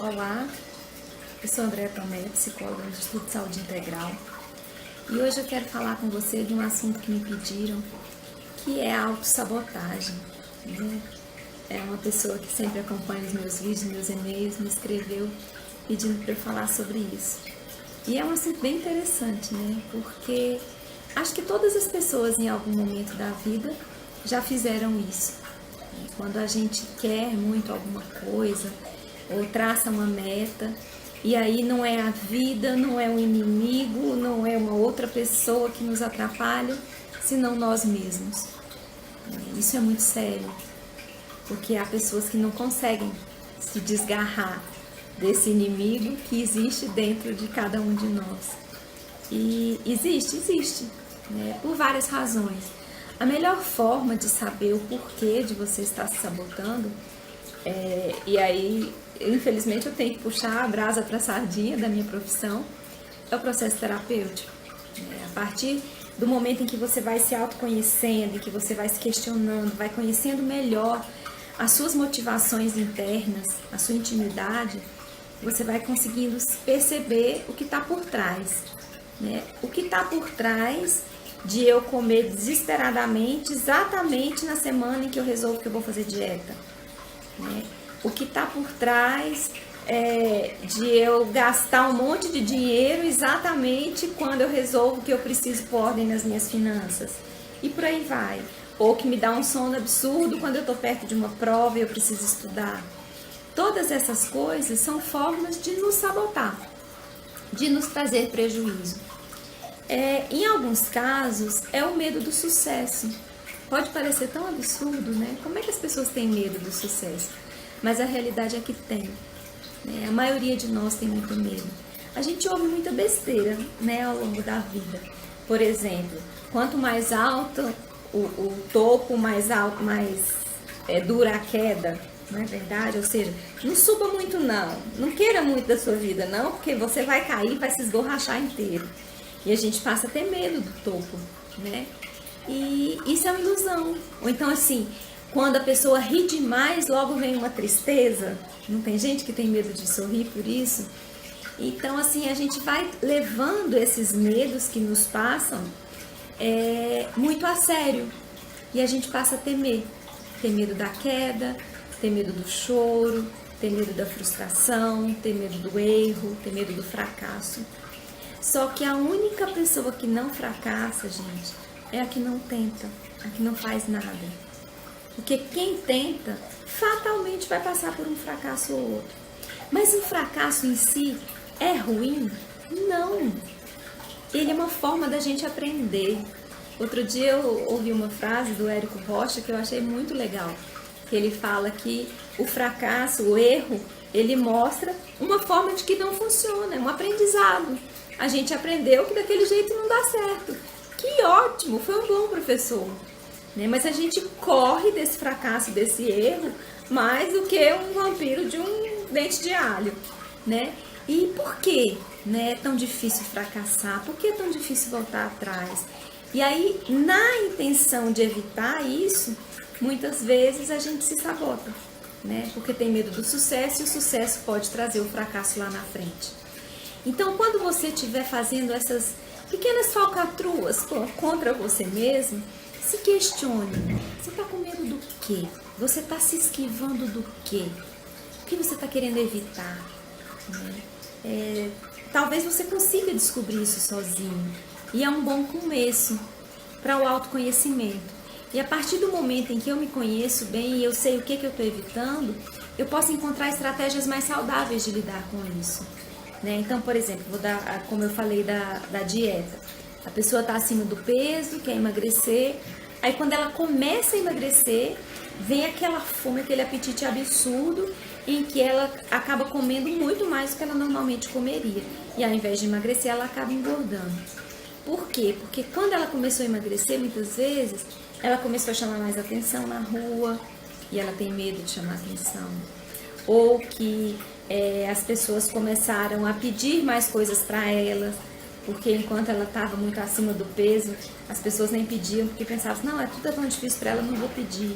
Olá, eu sou Andréa Tomé, psicóloga do Instituto de Saúde Integral, e hoje eu quero falar com você de um assunto que me pediram, que é a autossabotagem, né? É uma pessoa que sempre acompanha os meus vídeos, meus e-mails, me escreveu pedindo para eu falar sobre isso. E é um assunto bem interessante, né? Porque acho que todas as pessoas em algum momento da vida já fizeram isso. Quando a gente quer muito alguma coisa, ou traça uma meta, e aí não é a vida, não é o inimigo, não é uma outra pessoa que nos atrapalha, senão nós mesmos. Isso é muito sério, porque há pessoas que não conseguem se desgarrar desse inimigo que existe dentro de cada um de nós. E existe, né, por várias razões. A melhor forma de saber o porquê de você estar se sabotando, e aí, infelizmente, eu tenho que puxar a brasa para a sardinha da minha profissão, é o processo terapêutico. A partir do momento em que você vai se autoconhecendo, em que você vai se questionando, vai conhecendo melhor as suas motivações internas, a sua intimidade, você vai conseguindo perceber o que está por trás, né? O que está por trás de eu comer desesperadamente exatamente na semana em que eu resolvo que eu vou fazer dieta, né? O que está por trás de eu gastar um monte de dinheiro exatamente quando eu resolvo que eu preciso pôr ordem nas minhas finanças, e por aí vai. Ou que me dá um sono absurdo quando eu estou perto de uma prova e eu preciso estudar. Todas essas coisas são formas de nos sabotar, de nos trazer prejuízo. Em alguns casos, é o medo do sucesso. Pode parecer tão absurdo, né? Como é que as pessoas têm medo do sucesso? Mas a realidade é que tem, né? A maioria de nós tem muito medo. A gente ouve muita besteira, né, ao longo da vida. Por exemplo, quanto mais alto o topo, mais alto, mais dura a queda. Não é verdade? Ou seja, não suba muito não queira muito da sua vida não, porque você vai cair, vai se esborrachar inteiro. E a gente passa a ter medo do topo, né? E isso é uma ilusão. Ou então assim, quando a pessoa ri demais, logo vem uma tristeza. Não tem gente que tem medo de sorrir por isso? Então assim, a gente vai levando esses medos que nos passam muito a sério. E a gente passa a temer. Ter medo da queda, ter medo do choro, ter medo da frustração, ter medo do erro, ter medo do fracasso. Só que a única pessoa que não fracassa, gente, é a que não tenta, a que não faz nada. Porque quem tenta, fatalmente vai passar por um fracasso ou outro. Mas o fracasso em si é ruim? Não. Ele é uma forma da gente aprender. Outro dia eu ouvi uma frase do Érico Rocha que eu achei muito legal. Ele fala que o fracasso, o erro, ele mostra uma forma de que não funciona, é um aprendizado. A gente aprendeu que daquele jeito não dá certo. Que ótimo, foi um bom professor. Né? Mas a gente corre desse fracasso, desse erro, mais do que um vampiro de um dente de alho. Né? E por que, né, é tão difícil fracassar? Por que é tão difícil voltar atrás? E aí, na intenção de evitar isso, muitas vezes a gente se sabota, né? Porque tem medo do sucesso e o sucesso pode trazer o fracasso lá na frente. Então, quando você estiver fazendo essas pequenas falcatruas contra você mesmo, se questione. Você está com medo do quê? Você está se esquivando do quê? O que você está querendo evitar? Né? Talvez você consiga descobrir isso sozinho. E é um bom começo para o autoconhecimento. E a partir do momento em que eu me conheço bem e eu sei o que eu estou evitando, eu posso encontrar estratégias mais saudáveis de lidar com isso. Né? Então, por exemplo, vou dar, como eu falei da dieta. A pessoa está acima do peso, quer emagrecer. Aí quando ela começa a emagrecer, vem aquela fome, aquele apetite absurdo, em que ela acaba comendo muito mais do que ela normalmente comeria. E ao invés de emagrecer, ela acaba engordando. Por quê? Porque quando ela começou a emagrecer, muitas vezes, ela começou a chamar mais atenção na rua e ela tem medo de chamar atenção. Ou que as pessoas começaram a pedir mais coisas para ela, porque enquanto ela estava muito acima do peso, as pessoas nem pediam, porque pensavam, não, tudo é tão difícil para ela, não vou pedir.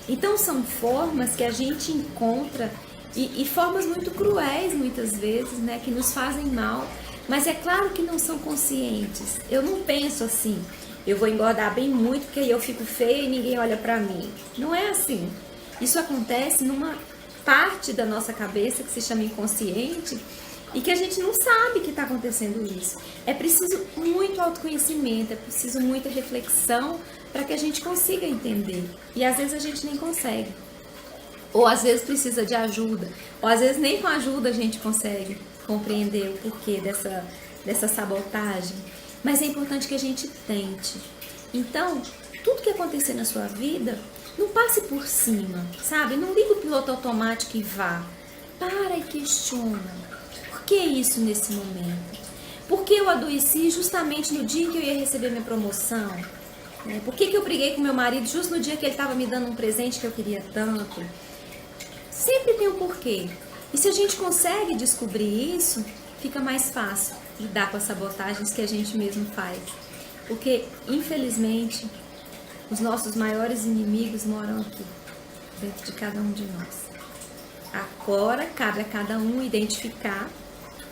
Então são formas que a gente encontra e formas muito cruéis muitas vezes, né, que nos fazem mal, mas é claro que não são conscientes. Eu não penso assim, eu vou engordar bem muito porque aí eu fico feia e ninguém olha pra mim. Não é assim. Isso acontece numa parte da nossa cabeça que se chama inconsciente e que a gente não sabe que está acontecendo isso. É preciso muito autoconhecimento, é preciso muita reflexão para que a gente consiga entender. E às vezes a gente nem consegue. Ou às vezes precisa de ajuda. Ou às vezes nem com ajuda a gente consegue compreender o porquê dessa sabotagem. Mas é importante que a gente tente. Então, tudo que acontecer na sua vida, não passe por cima, sabe? Não liga o piloto automático e vá. Para e questiona. Por que isso nesse momento? Por que eu adoeci justamente no dia em que eu ia receber minha promoção? Por que eu briguei com meu marido justo no dia que ele estava me dando um presente que eu queria tanto? Sempre tem um porquê. E se a gente consegue descobrir isso, fica mais fácil lidar com as sabotagens que a gente mesmo faz. Porque, infelizmente, os nossos maiores inimigos moram aqui, dentro de cada um de nós. Agora, cabe a cada um identificar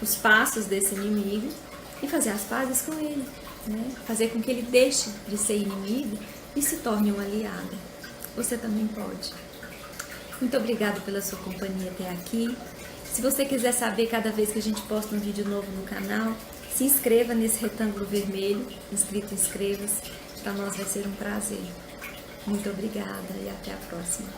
os passos desse inimigo e fazer as pazes com ele, né? Fazer com que ele deixe de ser inimigo e se torne um aliado. Você também pode. Muito obrigada pela sua companhia até aqui. Se você quiser saber cada vez que a gente posta um vídeo novo no canal, se inscreva nesse retângulo vermelho, escrito inscreva-se. Para nós vai ser um prazer. Muito obrigada e até a próxima.